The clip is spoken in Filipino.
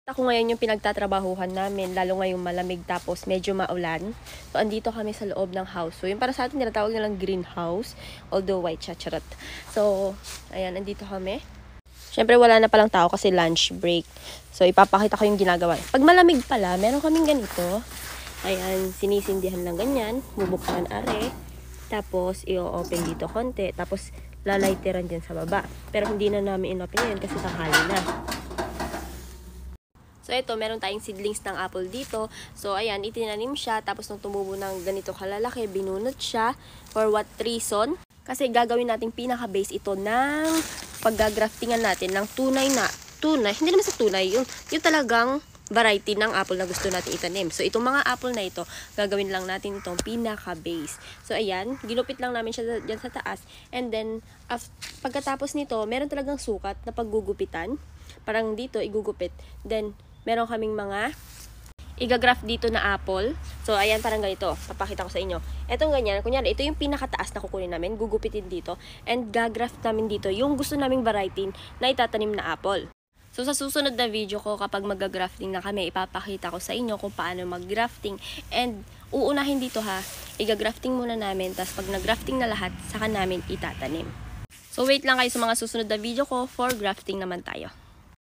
Ako ngayon yung pinagtatrabahuhan namin, lalo ngayong malamig tapos medyo maulan. So, andito kami sa loob ng house. So, yung para sa atin, tinatawag nilang greenhouse. Although white siya, charot. So, ayan, andito kami. Siyempre, wala na palang tao kasi lunch break. So, ipapakita ko yung ginagawa. Pag malamig pala, meron kaming ganito. Ayan, sinisindihan lang ganyan. Bubuksan are. Tapos, i-open dito konti. Tapos, lalayteran dyan sa baba. Pero hindi na namin in-open yan kasi tanghali na. So, ito, meron tayong seedlings ng apple dito. So, ayan, itinanim siya. Tapos, nung tumubo ng ganito kalalaki, binunot siya. For what reason? Kasi gagawin nating pinaka-base ito ng paggagraftingan natin ng tunay, hindi naman sa tunay, yung talagang variety ng apple na gusto natin itanim. So, itong mga apple na ito, gagawin lang natin itong pinaka-base. So, ayan, ginupit lang namin siya dyan sa taas. And then, pagkatapos nito, meron talagang sukat na paggugupitan. Parang dito, igugupit. Then, meron kaming mga igagraft dito na apple. So, ayan, parang ganito. Papakita ko sa inyo. Etong ganyan, kunyari, ito yung pinakataas na kukunin namin. Gugupitin dito. And gagraft namin dito yung gusto naming variety na itatanim na apple. So, sa susunod na video ko, kapag mag-grafting na kami, ipapakita ko sa inyo kung paano mag-grafting. And, uunahin dito ha, igagrafting muna namin. Tapos, pag nag-grafting na lahat, saka namin itatanim. So, wait lang kayo sa mga susunod na video ko for grafting naman tayo.